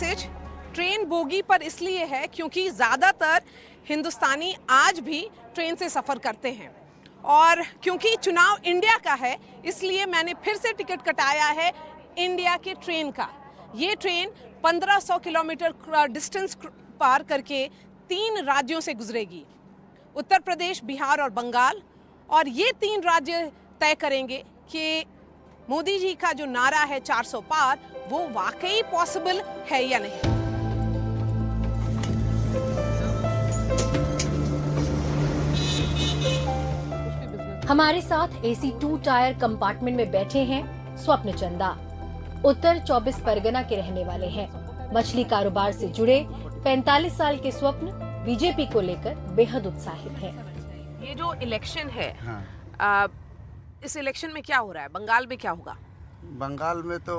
Message train bogie पर इसलिए है क्योंकि ज़्यादातर हिंदुस्तानी आज भी ट्रेन से सफ़र करते हैं, और क्योंकि चुनाव इंडिया का है इसलिए मैंने फिर से टिकट कटाया है इंडिया के ट्रेन का। ये ट्रेन 1500 किलोमीटर डिस्टेंस पार करके 3 राज्यों से गुजरेगी, उत्तर प्रदेश, बिहार और बंगाल। और ये 3 राज्य तय करेंगे कि मोदी जी का जो नारा है 400 पार, वो वाकई पॉसिबल है या नहीं। हमारे साथ AC 2 टायर कंपार्टमेंट में बैठे हैं स्वप्न चंदा। उत्तर 24 परगना के रहने वाले हैं। मछली कारोबार से जुड़े 45 साल के स्वप्न बीजेपी को लेकर बेहद उत्साहित हैं। ये जो इलेक्शन है, इस इलेक्शन में क्या हो रहा है? बंगाल में क्या होगा? बंगाल में तो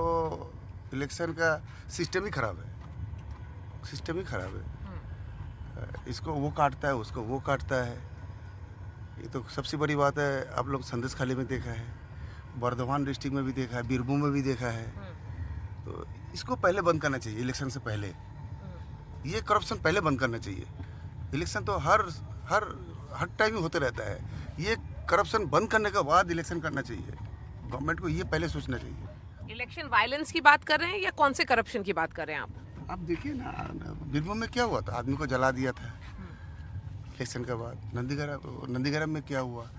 इलेक्शन का सिस्टम ही खराब है, सिस्टम ही खराब है। इसको वो काटता है, उसको वो काटता है। ये तो सबसे बड़ी बात है। आप लोग संदेश खाली में देखा है, बर्धमान डिस्ट्रिक्ट में भी देखा है, बीरभूम में भी देखा है। तो इसको पहले बंद करना चाहिए, इलेक्शन से पहले। ये करप्शन पहले बंद करना चाहिए। इलेक्शन तो हर टाइम होते रहता है। ये करप्शन बंद करने के बाद इलेक्शन करना चाहिए। गवर्नमेंट को ये पहले सोचना चाहिए। इलेक्शन वायलेंस की बात कर रहे हैं या कौन से करप्शन की बात कर रहे हैं आप? आप देखिए ना, बीरभूम में क्या हुआ था, आदमी को जला दिया था इलेक्शन के बाद। नंदीग्राम में क्या हुआ,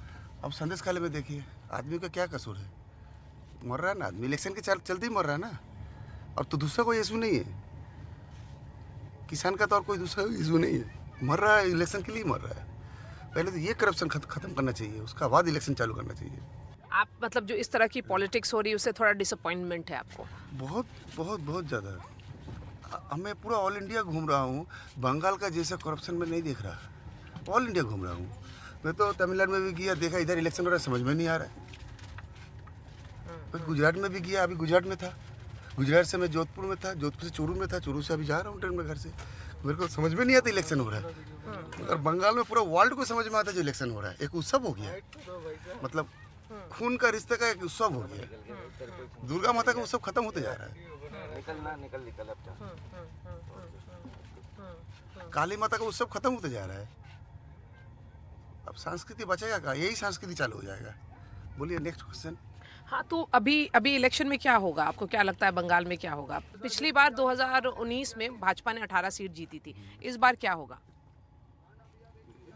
अब संदेश खाली में देखिए, आदमी का क्या कसूर है? मर रहा है ना आदमी, इलेक्शन के चलते ही मर रहा है ना। और तो दूसरा कोई इशू नहीं है, किसान का तो और कोई दूसरा इशू नहीं है। मर रहा है, इलेक्शन के लिए मर रहा है। पहले तो ये करप्शन खत्म करना चाहिए, उसका बाद इलेक्शन चालू करना चाहिए। आप मतलब जो इस तरह की पॉलिटिक्स हो रही है उससे थोड़ा डिसअपॉइंटमेंट है आपको? बहुत बहुत बहुत ज़्यादा। मैं पूरा ऑल इंडिया घूम रहा हूँ, बंगाल का जैसा करप्शन में नहीं देख रहा। ऑल इंडिया घूम रहा हूँ मैं, तो तमिलनाडु में भी गया, देखा इधर इलेक्शन हो रहा है, समझ में नहीं आ रहा है। गुजरात में भी गया, अभी गुजरात में था। गुजरात से मैं जोधपुर में था, जोधपुर से चूरू में था, चूरू से अभी जा रहा हूँ ट्रेन में घर से। मेरे को समझ में नहीं आता इलेक्शन हो रहा है। और बंगाल में पूरा वर्ल्ड को समझ में आता है जो इलेक्शन हो रहा है। एक उत्सव हो गया, मतलब खून का रिश्ते का एक उत्सव हो गया। दुर्गा माता का उत्सव खत्म होते जा रहा है। काली माता का उत्सव खत्म होते जा रहा है। अब संस्कृति बचेगा का? यही संस्कृति चालू हो जाएगा। बोलिए नेक्स्ट क्वेश्चन। हाँ, तो अभी इलेक्शन में क्या होगा? आपको क्या लगता है बंगाल में क्या होगा? पिछली बार 2019 में भाजपा ने 18 सीट जीती थी, इस बार क्या होगा?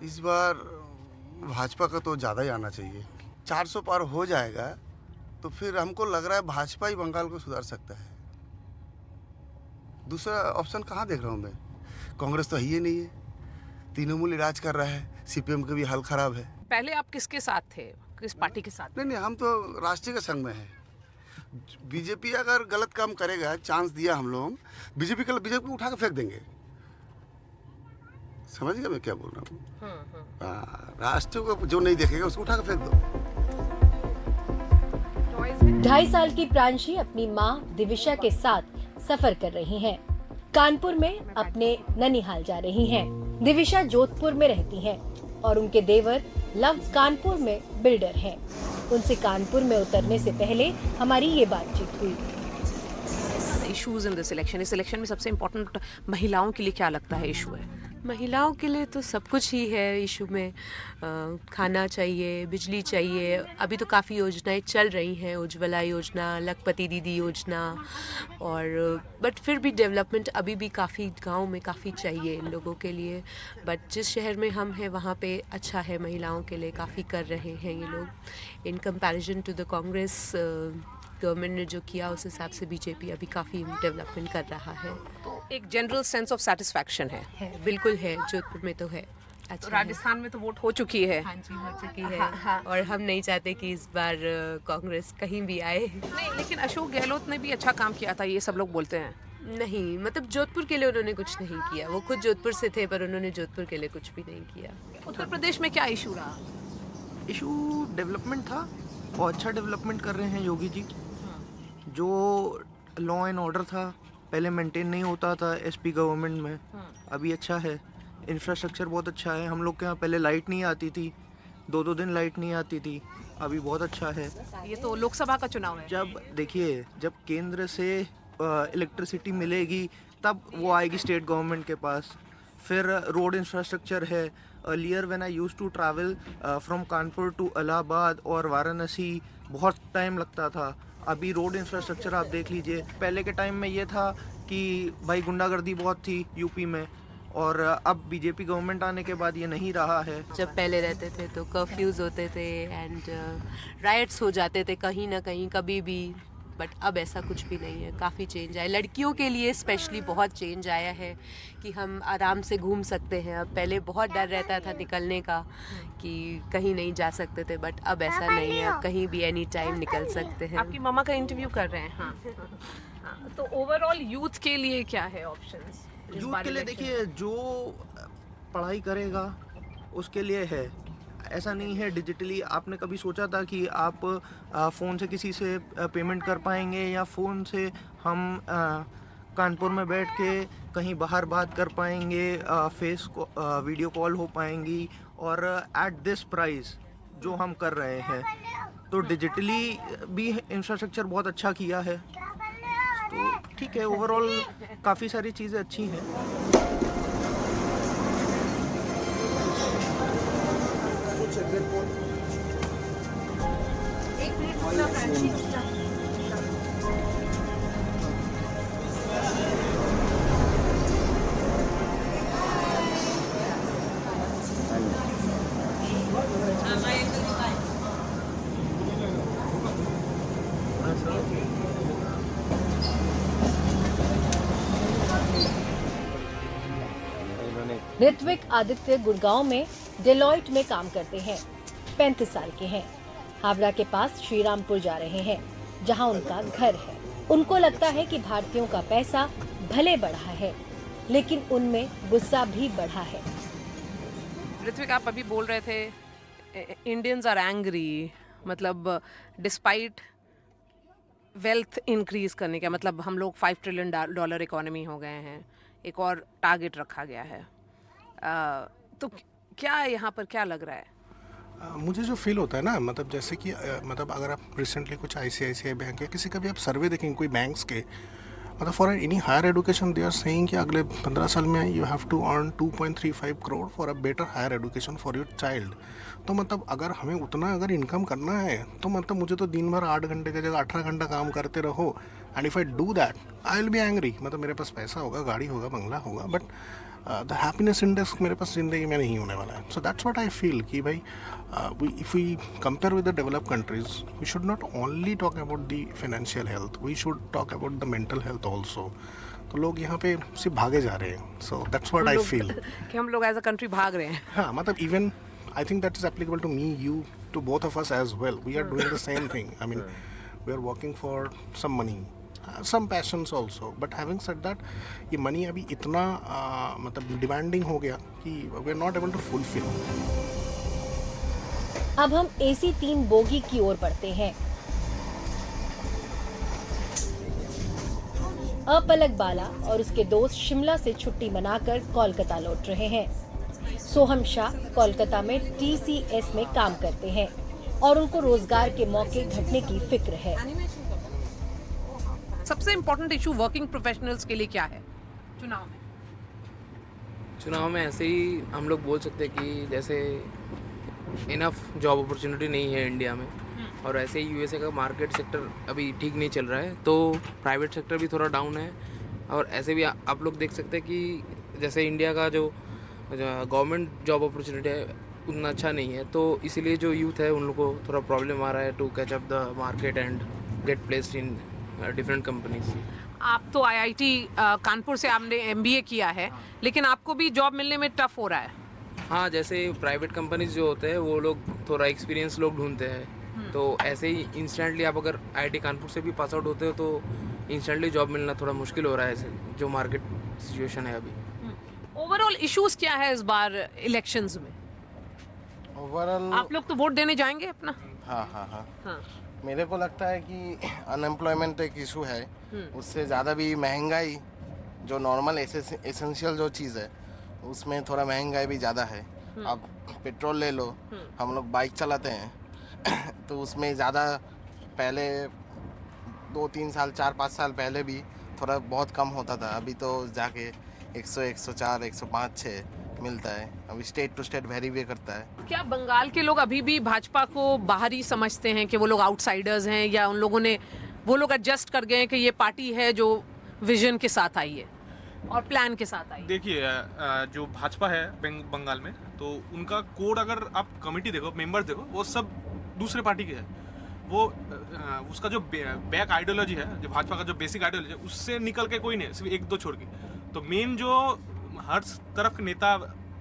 इस बार भाजपा का तो ज़्यादा ही आना चाहिए। 400 पार हो जाएगा तो फिर हमको लग रहा है भाजपा ही बंगाल को सुधार सकता है। दूसरा ऑप्शन कहाँ देख रहा हूँ मैं? कांग्रेस तो है ही नहीं है, तृणमूल राज कर रहा है, CPM का भी हाल खराब है। पहले आप किसके साथ थे, किस पार्टी के साथ? नहीं, हम तो राष्ट्रीय के संग में हैं। बीजेपी अगर गलत काम करेगा, चांस दिया हम लोग, बीजेपी को उठा के फेंक देंगे। समझ गए मैं क्या बोल रहा हूँ? राष्ट्र को जो नहीं देखेगा उसको उठा के फेंक दो। 2.5 साल की प्रांशी अपनी मां दिविशा के साथ सफर कर रही हैं। कानपुर में अपने ननिहाल जा रही हैं। दिविशा जोधपुर में रहती हैं और उनके देवर लव कानपुर में बिल्डर हैं। उनसे कानपुर में उतरने से पहले हमारी ये बातचीत हुई। इश्यूज इन दिस इलेक्शन, इस इलेक्शन में सबसे इम्पोर्टेंट महिलाओं के लिए क्या लगता है इशू है? महिलाओं के लिए तो सब कुछ ही है इशू में। खाना चाहिए, बिजली चाहिए। अभी तो काफ़ी योजनाएं चल रही हैं, उज्ज्वला योजना, लखपति दीदी योजना, और बट फिर भी डेवलपमेंट अभी भी काफ़ी गांव में काफ़ी चाहिए इन लोगों के लिए। बट जिस शहर में हम हैं वहाँ पे अच्छा है, महिलाओं के लिए काफ़ी कर रहे हैं ये लोग। In comparison to the Congress government ने जो किया उस हिसाब से बीजेपी अभी काफ़ी डेवलपमेंट कर रहा है। एक जनरल सेंस ऑफ सेटिस्फैक्शन है? बिल्कुल है, जोधपुर में तो है। अच्छा, तो राजस्थान में तो वोट हो चुकी है। हाँ जी, हो चुकी है। हाँ। और हम नहीं चाहते कि इस बार कांग्रेस कहीं भी आए। नहीं, लेकिन अशोक गहलोत ने भी अच्छा काम किया था, ये सब लोग बोलते हैं। नहीं, मतलब जोधपुर के लिए उन्होंने कुछ नहीं किया। वो खुद जोधपुर से थे पर उन्होंने जोधपुर के लिए कुछ भी नहीं किया। उत्तर प्रदेश में क्या इशू रहा? इशू डेवलपमेंट था, और अच्छा डेवलपमेंट कर रहे हैं योगी जी। जो लॉ एंड ऑर्डर था पहले मेंटेन नहीं होता था SP गवर्नमेंट में, अभी अच्छा है। इंफ्रास्ट्रक्चर बहुत अच्छा है। हम लोग के यहाँ पहले लाइट नहीं आती थी, 2-2 दिन लाइट नहीं आती थी, अभी बहुत अच्छा है। ये तो लोकसभा का चुनाव है। जब देखिए, जब केंद्र से इलेक्ट्रिसिटी मिलेगी तब वो आएगी स्टेट गवर्नमेंट के पास। फिर रोड इंफ्रास्ट्रक्चर है। Earlier when I used to travel from Kanpur to Allahabad और वाराणसी बहुत टाइम लगता था। अभी रोड इंफ्रास्ट्रक्चर आप देख लीजिए। पहले के टाइम में ये था कि भाई गुंडागर्दी बहुत थी यूपी में, और अब बीजेपी गवर्नमेंट आने के बाद ये नहीं रहा है। जब पहले रहते थे तो कर्फ्यूज़ होते थे एंड राइट्स हो जाते थे कहीं ना कहीं कभी भी, बट अब ऐसा कुछ भी नहीं है। काफ़ी चेंज आया लड़कियों के लिए, स्पेशली बहुत चेंज आया है कि हम आराम से घूम सकते हैं। अब पहले बहुत डर रहता था निकलने का कि कहीं नहीं जा सकते थे, बट अब ऐसा नहीं है। अब कहीं भी एनी टाइम निकल सकते हैं। आपकी मम्मा का इंटरव्यू कर रहे हैं। हाँ, हाँ, तो ओवरऑल यूथ के लिए क्या है ऑप्शंस? यूथ के लिए देखिए, जो पढ़ाई करेगा उसके लिए है। ऐसा नहीं है डिजिटली आपने कभी सोचा था कि आप फ़ोन से किसी से पेमेंट कर पाएंगे, या फ़ोन से हम कानपुर में बैठ के कहीं बाहर बात कर पाएंगे, वीडियो कॉल हो पाएंगी, और एट दिस प्राइस जो हम कर रहे हैं। तो डिजिटली भी इंफ्रास्ट्रक्चर बहुत अच्छा किया है। तो ठीक है, ओवरऑल काफ़ी सारी चीज़ें अच्छी हैं। ऋत्विक आदित्य गुड़गांव में डेलॉयट में काम करते हैं। 35 साल के हैं। हावड़ा के पास श्रीरामपुर जा रहे हैं, जहां उनका घर है। उनको लगता है कि भारतीयों का पैसा भले बढ़ा है, लेकिन उनमें गुस्सा भी बढ़ा है। ऋत्विक, आप अभी बोल रहे थे इंडियंस आर एंग्री, मतलब डिस्पाइट वेल्थ इंक्रीज करने का, मतलब हम लोग $5 ट्रिलियन इकोनॉमी हो गए हैं, एक और टारगेट रखा गया है। तो क्या यहाँ पर क्या लग रहा है? मुझे जो फील होता है ना, मतलब जैसे कि मतलब अगर आप रिसेंटली कुछ ICICI बैंक या किसी का भी आप सर्वे देखेंगे कोई बैंक्स के, मतलब for any higher education they are saying कि अगले 15 साल में you have to earn 2.35 crore for a better higher education for your child. तो मतलब अगर हमें उतना अगर इनकम करना है तो मतलब मुझे तो दिन भर 8 घंटे की जगह 18 घंटा काम करते रहो, and if I do that I will be angry. मतलब मेरे पास पैसा होगा, गाड़ी होगा, बंगला होगा, बट द हैप्पीनेस इंडेक्स मेरे पास ज़िंदगी में नहीं होने वाला है। So that's what I feel कि भाई if we compare with the developed countries, we should not only talk about the financial health, we should talk about the mental health also. तो लोग यहाँ पे सिर्फ भागे जा रहे हैं। So that's what I feel कि हम लोग एज अ कंट्री भाग रहे हैं। हाँ, मतलब even I think that is applicable to me, you, to both of us as well. We are doing the same thing. I mean, we are working for some money, some passions also. But having said that, ये money अभी इतना मतलब demanding हो गया कि we are not able to fulfill. अब हम AC 3 bogie की ओर बढ़ते हैं। अपलक बाला और उसके दोस्त शिमला से छुट्टी मनाकर कोलकाता लौट रहे हैं। सोहम शाह कोलकाता में TCS में काम करते हैं और उनको रोजगार के मौके घटने की फिक्र है। सबसे इम्पोर्टेंट इशू वर्किंग प्रोफेशनल्स के लिए क्या है चुनाव में? चुनाव में ऐसे ही हम लोग बोल सकते हैं कि जैसे इनफ जॉब अपॉर्चुनिटी नहीं है इंडिया में, और ऐसे ही USA का मार्केट सेक्टर अभी ठीक नहीं चल रहा है, तो प्राइवेट सेक्टर भी थोड़ा डाउन है। और ऐसे भी आप लोग देख सकते हैं कि जैसे इंडिया का जो गवर्नमेंट जॉब अपॉर्चुनिटी है उतना अच्छा नहीं है, तो इसीलिए जो यूथ है उन लोगों को थोड़ा प्रॉब्लम आ रहा है to catch up the market and get placed in different companies. आप तो IIT कानपुर से आपने MBA किया है, लेकिन आपको भी जॉब मिलने में टफ हो रहा है। हाँ, जैसे प्राइवेट कंपनीज जो होते हैं वो लोग थोड़ा एक्सपीरियंस लोग ढूंढते हैं, तो ऐसे ही इंस्टेंटली आप अगर IIT कानपुर से भी पास आउट होते हो तो इंस्टेंटली जॉब मिलना थोड़ा मुश्किल हो रहा है, ऐसे जो मार्केट सिचुएशन है अभी। ओवरऑल इश्यूज क्या है इस बार इलेक्शंस में? ओवरऑल आप लोग तो वोट देने जाएंगे अपना? हाँ। मेरे को लगता है कि अनएम्प्लॉयमेंट एक इशू है, उससे ज़्यादा भी महंगाई, जो नॉर्मल एसेंशियल जो चीज़ है उसमें थोड़ा महंगाई भी ज़्यादा है। आप पेट्रोल ले लो, हम लोग बाइक चलाते हैं तो उसमें ज़्यादा पहले 2-3 साल 4-5 साल पहले भी थोड़ा बहुत कम होता था, अभी तो जाके 100, 104, 105, 6 मिलता है। अभी स्टेट टू स्टेट वेरी भी करता है। क्या बंगाल के लोग अभी भी भाजपा को बाहरी समझते हैं कि वो लोग आउटसाइडर्स हैं, या उन लोगों ने वो लोग एडजस्ट कर गए हैं कि ये पार्टी है जो विजन के साथ आई है और प्लान के साथ आई है? देखिए जो भाजपा है बंगाल में, तो उनका कोड अगर आप कमेटी देखो, मेंबर्स देखो, वो सब दूसरे पार्टी के हैं। वो उसका जो बैक आइडियोलॉजी है, जो भाजपा का जो बेसिक आइडियोलॉजी है, उससे निकल के कोई नहीं, सिर्फ 1-2 छोड़ के। तो मेन जो हर तरफ के नेता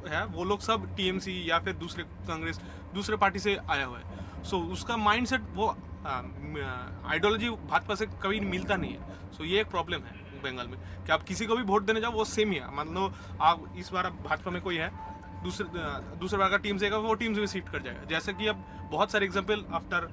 है वो लोग सब टीएमसी या फिर दूसरे कांग्रेस, दूसरे पार्टी से आया हुआ है। सो उसका माइंडसेट, वो आइडियोलॉजी भाजपा से कभी मिलता नहीं है। सो ये एक प्रॉब्लम है बंगाल में कि आप किसी को भी वोट देने जाओ वो सेम ही है। मान लो आप इस बार भाजपा में कोई है, दूसरे बार का टीम से वो टीम से भी शिफ्ट कर जाएगा। जैसे कि अब बहुत सारे एग्जाम्पल आफ्टर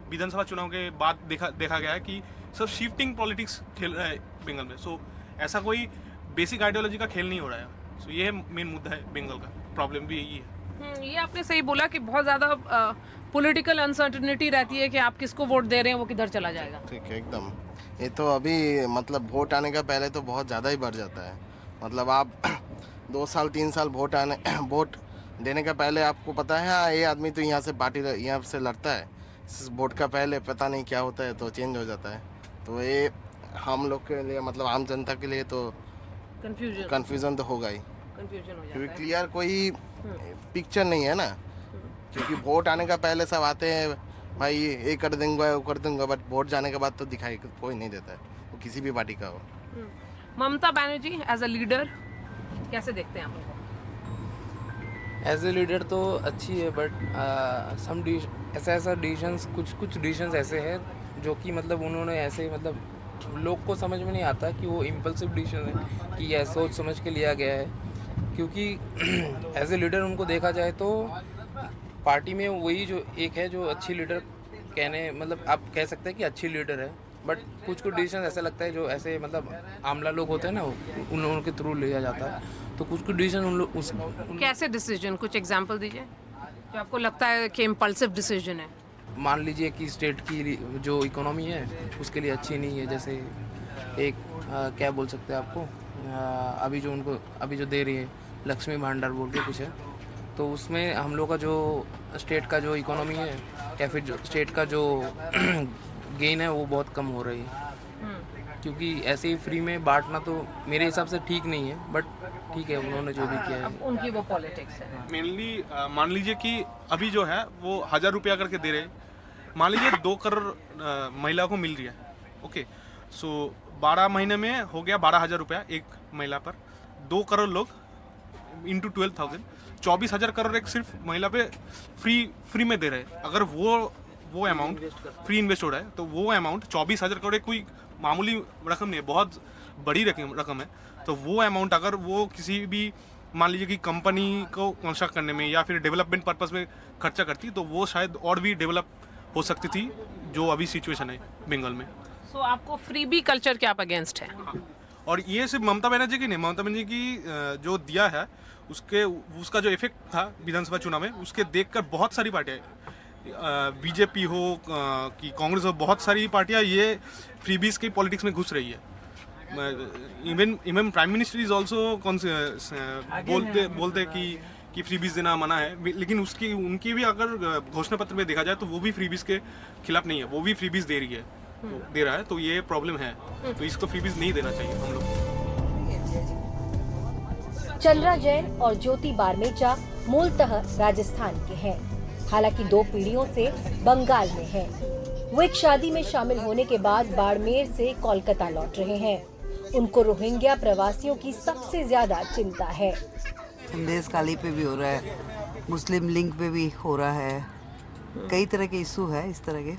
विधानसभा चुनाव के बाद देखा गया है कि सब शिफ्टिंग पॉलिटिक्स खेल रहा है बंगाल में। सो ऐसा कोई बेसिक आइडियोलॉजी का खेल नहीं हो रहा है। सो ये मेन मुद्दा है बंगाल का, प्रॉब्लम भी यही है। ये आपने सही बोला कि बहुत ज़्यादा पॉलिटिकल अनसर्टेनिटी रहती है कि आप किसको वोट दे रहे हैं, वो किधर चला जाएगा। ठीक है, एकदम। ये तो अभी मतलब वोट आने का पहले तो बहुत ज़्यादा ही बढ़ जाता है। मतलब आप 2 साल 3 साल वोट देने का पहले आपको पता है हाँ ये आदमी तो यहाँ से पार्टी यहाँ से लड़ता है, वोट का पहले पता नहीं क्या होता है तो चेंज हो जाता है। तो ये हम लोग के लिए, मतलब आम जनता के लिए तो कन्फ्यूजन तो होगा ही, कंफ्यूजन हो जाता क्योंकि है। क्लियर कोई पिक्चर नहीं है ना। क्योंकि वोट आने का पहले सब आते हैं भाई ये कर दूंगा वो कर दूंगा, बट वोट जाने के बाद तो दिखाई कोई नहीं देता है, वो किसी भी पार्टी का हो। Mamata Banerjee as a leader कैसे देखते हैं आप उनको? एज ए लीडर तो अच्छी है, बट सम ऐसा डिसीजंस, कुछ डिसीजंस ऐसे हैं जो कि मतलब उन्होंने ऐसे मतलब लोग को समझ में नहीं आता कि वो इम्पल्सिव डिसीजन है कि यह सोच समझ के लिया गया है। क्योंकि एज ए लीडर उनको देखा जाए तो पार्टी में वही जो एक है जो अच्छी लीडर कहने, मतलब आप कह सकते हैं कि अच्छी लीडर है, बट कुछ डिसीजन ऐसा लगता है जो ऐसे मतलब आमला लोग होते हैं ना, उन लोगों के थ्रू लिया जाता है। तो कुछ डिसीजन उन लोग कैसे डिसीजन, कुछ एग्जांपल दीजिए जो आपको लगता है कि इम्पल्सिव डिसीजन है। मान लीजिए कि स्टेट की जो इकोनॉमी है उसके लिए अच्छी नहीं है। जैसे एक क्या बोल सकते हैं आपको, अभी जो दे रही है लक्ष्मी भांडार बोल के कुछ है, तो उसमें हम लोग का जो स्टेट का जो इकोनॉमी है या फिर जो स्टेट का जो गेन है वो बहुत कम हो रही है। क्योंकि ऐसे ही फ्री में बांटना तो मेरे हिसाब से ठीक नहीं है, बट ठीक है उन्होंने जो भी किया है। अब उनकी वो पॉलिटिक्स है। मेनली मान लीजिए कि अभी जो है वो 1000 रुपया करके दे रहे हैं। मान लीजिए 2 करोड़ महिला को मिल रही है, ओके। सो 12 महीने में हो गया 12,000 रुपया एक महिला पर। 2 करोड़ लोग इंटू 12,000, 24,000 करोड़ एक सिर्फ महिला पे फ्री में दे रहे हैं। अगर वो अमाउंट फ्री इन्वेस्ट हो रहा है तो वो अमाउंट 24,000 करोड़ कोई मामूली रकम नहीं है, बहुत बड़ी रकम है। तो वो अमाउंट अगर वो किसी भी मान लीजिए कि कंपनी को कंस्ट्रक्ट करने में या फिर डेवलपमेंट पर्पस में खर्चा करती तो वो शायद और भी डेवलप हो सकती थी जो अभी सिचुएशन है बंगाल में। सो आपको फ्रीबी कल्चर के आप अगेंस्ट है? हाँ। और ये सिर्फ ममता बनर्जी की नहीं, ममता बनर्जी की जो दिया है उसका जो इफेक्ट था विधानसभा चुनाव में, उसके देखकर बहुत सारी पार्टियाँ, बीजेपी हो कि कांग्रेस हो, बहुत सारी पार्टियाँ ये फ्रीबीज की पॉलिटिक्स में घुस रही है। Even prime minister is also बोलते कि फ्रीबीज देना मना है, लेकिन उनकी भी अगर घोषणा पत्र में देखा जाए तो वो भी फ्रीबीज के खिलाफ नहीं है, वो भी फ्रीबीज दे रहा है। तो ये प्रॉब्लम है, तो इसको फ्रीबीज नहीं देना चाहिए हम लोग। चंद्रा जैन और ज्योति बारमेचा मूलतः राजस्थान के हैं, हालांकि 2 पीढ़ियों से बंगाल में हैं। वो एक शादी में शामिल होने के बाद बाड़मेर से कोलकाता लौट रहे हैं। उनको रोहिंग्या प्रवासियों की सबसे ज्यादा चिंता है। संदेश खाली पे भी हो रहा है, मुस्लिम लिंक पे भी हो रहा है, कई तरह के इशू है इस तरह के।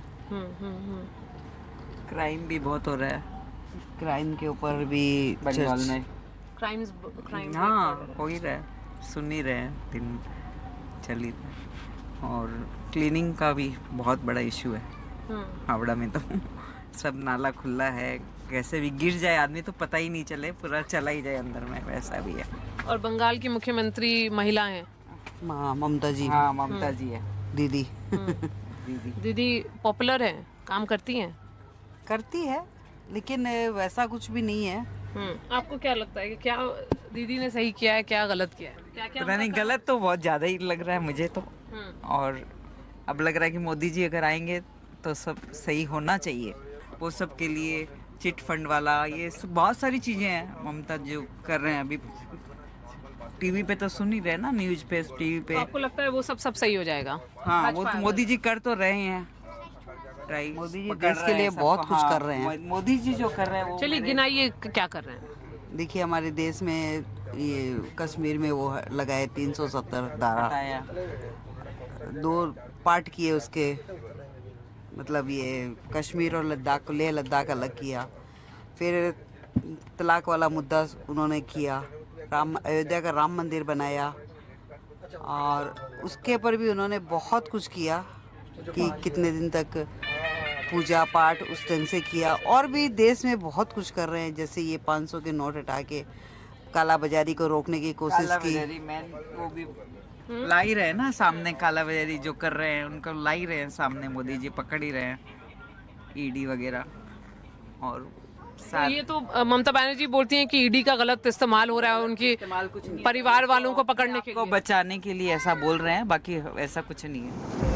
क्राइम भी बहुत हो रहा है, क्राइम के ऊपर भी बंगाल में क्राइम हाँ हो ही रहा है, सुन ही रहे हैं, दिन चल ही रहा है। और क्लीनिंग का भी बहुत बड़ा इशू है हावड़ा में, तो सब नाला खुला है, कैसे भी गिर जाए आदमी तो पता ही नहीं चले, पूरा चला ही जाए अंदर में, वैसा भी है। और बंगाल की मुख्यमंत्री महिला हैं, ममता जी। हाँ ममता जी है, दीदी। दीदी पॉपुलर हैं, काम करती हैं, करती है, लेकिन वैसा कुछ भी नहीं है। आपको क्या लगता है कि क्या दीदी ने सही किया है, क्या गलत किया है? क्या क्या पता नहीं, गलत तो बहुत ज़्यादा ही लग रहा है मुझे तो। और अब लग रहा है कि मोदी जी अगर आएंगे तो सब सही होना चाहिए। वो सब के लिए चिट फंड वाला, ये सब बहुत सारी चीज़ें हैं ममता जो कर रहे हैं। अभी टीवी पे तो सुन ही रहे हैं ना, न्यूज़ पे, टीवी पे। आपको लगता है वो सब सही हो जाएगा? हाँ, वो तो मोदी जी कर तो रहे हैं ट्राई। मोदी जी देश के लिए बहुत कुछ कर रहे हैं। मोदी जी जो कर रहे हैं वो चलिए गिनाइए क्या कर रहे हैं। देखिए हमारे देश में ये कश्मीर में वो लगाए 370 धारा, बताया। 2 पार्ट किए उसके, मतलब ये कश्मीर और लद्दाख को, लेह लद्दाख अलग किया। फिर तलाक वाला मुद्दा उन्होंने किया, अयोध्या का राम मंदिर बनाया, और उसके ऊपर भी उन्होंने बहुत कुछ किया कि कितने दिन तक पूजा पाठ उस ढंग से किया। और भी देश में बहुत कुछ कर रहे हैं, जैसे ये 500 के नोट हटा के काला बाजारी को रोकने की कोशिश की। वो भी ला ही रहे हैं ना सामने, काला बाजारी जो कर रहे हैं उनको ला ही रहे हैं सामने, मोदी जी पकड़ ही रहे हैं, ईडी वगैरह। और तो ये तो ममता बनर्जी बोलती हैं कि ईडी का गलत इस्तेमाल हो रहा है उनकी परिवार वालों को पकड़ने के को लिए, बचाने के लिए ऐसा बोल रहे हैं, बाकी ऐसा कुछ नहीं है।